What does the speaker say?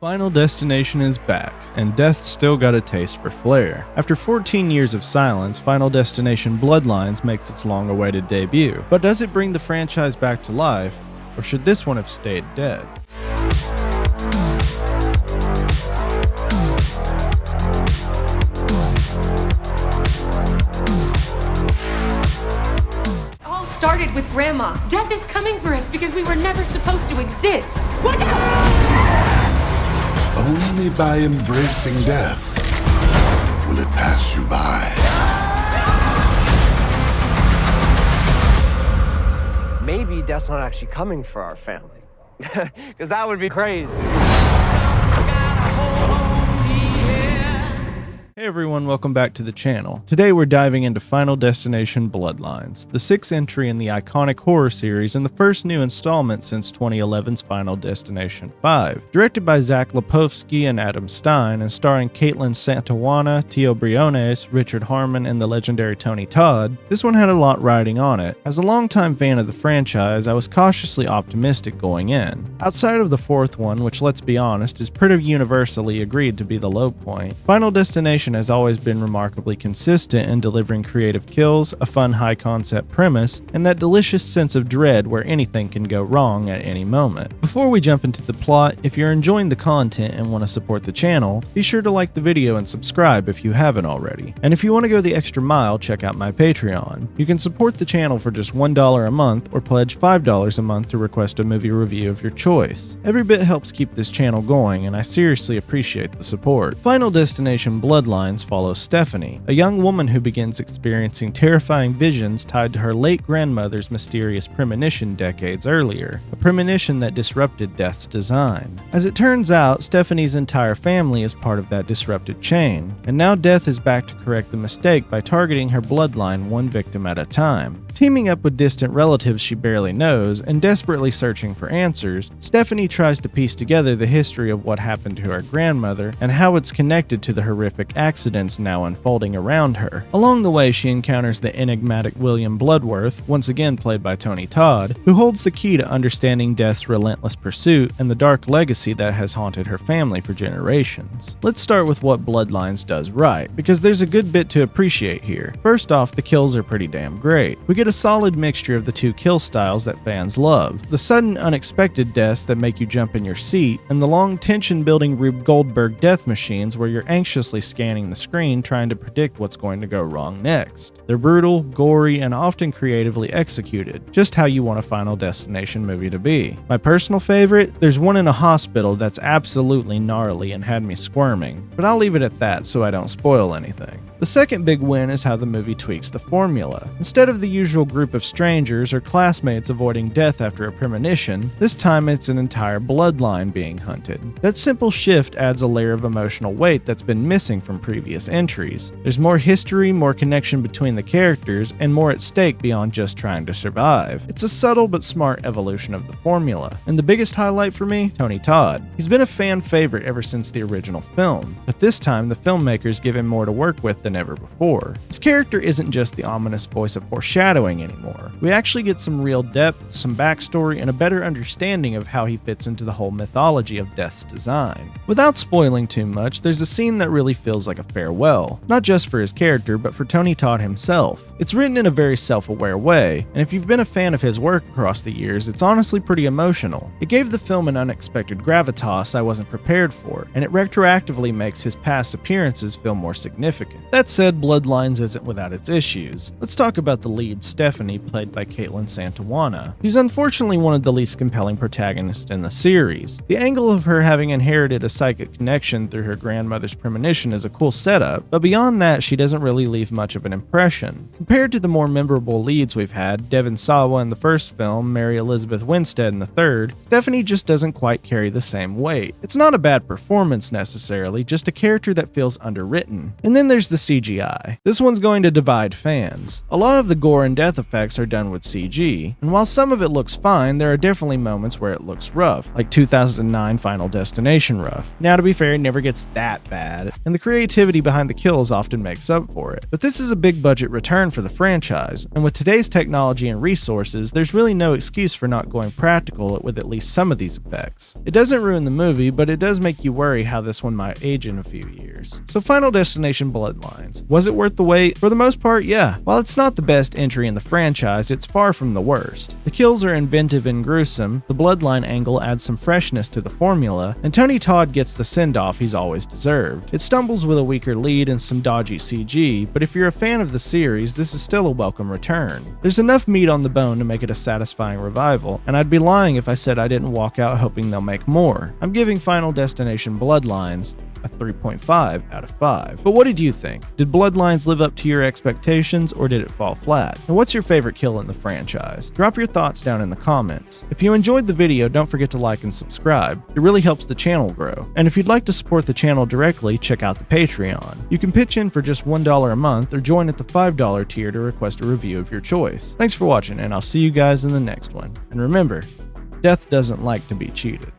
Final Destination is back, and Death's still got a taste for flair. After 14 years of silence, Final Destination Bloodlines makes its long-awaited debut. But does it bring the franchise back to life, or should this one have stayed dead? It all started with Grandma. Death is coming for us because we were never supposed to exist. Watch out! Only by embracing death will it pass you by. Maybe Death's not actually coming for our family. Because that would be crazy. Hey everyone, welcome back to the channel. Today we're diving into Final Destination Bloodlines, the 6th entry in the iconic horror series and the first new installment since 2011's Final Destination 5. Directed by Zach Lipovsky and Adam Stein and starring Caitlin Santawana, Tio Briones, Richard Harmon, and the legendary Tony Todd, this one had a lot riding on it. As a longtime fan of the franchise, I was cautiously optimistic going in. Outside of the 4th one, which let's be honest is pretty universally agreed to be the low point, Final Destination has always been remarkably consistent in delivering creative kills, a fun high-concept premise, and that delicious sense of dread where anything can go wrong at any moment. Before we jump into the plot, if you're enjoying the content and want to support the channel, be sure to like the video and subscribe if you haven't already. And if you want to go the extra mile, check out my Patreon. You can support the channel for just $1 a month or pledge $5 a month to request a movie review of your choice. Every bit helps keep this channel going, and I seriously appreciate the support. Final Destination Bloodlines follows Stephanie, a young woman who begins experiencing terrifying visions tied to her late grandmother's mysterious premonition decades earlier, a premonition that disrupted Death's design. As it turns out, Stephanie's entire family is part of that disrupted chain, and now Death is back to correct the mistake by targeting her bloodline one victim at a time. Teaming up with distant relatives she barely knows and desperately searching for answers, Stephanie tries to piece together the history of what happened to her grandmother and how it's connected to the horrific accidents now unfolding around her. Along the way, she encounters the enigmatic William Bloodworth, once again played by Tony Todd, who holds the key to understanding Death's relentless pursuit and the dark legacy that has haunted her family for generations. Let's start with what Bloodlines does right, because there's a good bit to appreciate here. First off, the kills are pretty damn great. We get a solid mixture of the two kill styles that fans love, the sudden unexpected deaths that make you jump in your seat, and the long tension-building Rube Goldberg death machines where you're anxiously scanning the screen trying to predict what's going to go wrong next. They're brutal, gory, and often creatively executed, just how you want a Final Destination movie to be. My personal favorite? There's one in a hospital that's absolutely gnarly and had me squirming, but I'll leave it at that so I don't spoil anything. The second big win is how the movie tweaks the formula. Instead of the usual group of strangers or classmates avoiding death after a premonition, this time it's an entire bloodline being hunted. That simple shift adds a layer of emotional weight that's been missing from previous entries. There's more history, more connection between the characters, and more at stake beyond just trying to survive. It's a subtle but smart evolution of the formula. And the biggest highlight for me? Tony Todd. He's been a fan favorite ever since the original film, but this time the filmmakers give him more to work with than ever before. His character isn't just the ominous voice of foreshadowing anymore. We actually get some real depth, some backstory, and a better understanding of how he fits into the whole mythology of Death's design. Without spoiling too much, there's a scene that really feels like a farewell, not just for his character, but for Tony Todd himself. It's written in a very self-aware way, and if you've been a fan of his work across the years, it's honestly pretty emotional. It gave the film an unexpected gravitas I wasn't prepared for, and it retroactively makes his past appearances feel more significant. That said, Bloodlines isn't without its issues. Let's talk about the lead, Stephanie, played by Caitlin Santawana. She's unfortunately one of the least compelling protagonists in the series. The angle of her having inherited a psychic connection through her grandmother's premonition is a cool setup, but beyond that, she doesn't really leave much of an impression. Compared to the more memorable leads we've had, Devon Sawa in the first film, Mary Elizabeth Winstead in the third, Stephanie just doesn't quite carry the same weight. It's not a bad performance necessarily, just a character that feels underwritten. And then there's the CGI. This one's going to divide fans. A lot of the gore and death death effects are done with CG, and while some of it looks fine, there are definitely moments where it looks rough, like 2009 Final Destination rough. Now, to be fair, it never gets that bad, and the creativity behind the kills often makes up for it. But this is a big budget return for the franchise, and with today's technology and resources, there's really no excuse for not going practical with at least some of these effects. It doesn't ruin the movie, but it does make you worry how this one might age in a few years. So Final Destination Bloodlines, was it worth the wait? For the most part, yeah. While it's not the best entry in the franchise, it's far from the worst. The kills are inventive and gruesome, the bloodline angle adds some freshness to the formula, and Tony Todd gets the send-off he's always deserved. It stumbles with a weaker lead and some dodgy CG, but if you're a fan of the series, this is still a welcome return. There's enough meat on the bone to make it a satisfying revival, and I'd be lying if I said I didn't walk out hoping they'll make more. I'm giving Final Destination Bloodlines a 3.5 out of 5. But what did you think? Did Bloodlines live up to your expectations, or did it fall flat? And what's your favorite kill in the franchise? Drop your thoughts down in the comments. If you enjoyed the video, don't forget to like and subscribe. It really helps the channel grow. And if you'd like to support the channel directly, check out the Patreon. You can pitch in for just $1 a month or join at the $5 tier to request a review of your choice. Thanks for watching, and I'll see you guys in the next one. And remember, death doesn't like to be cheated.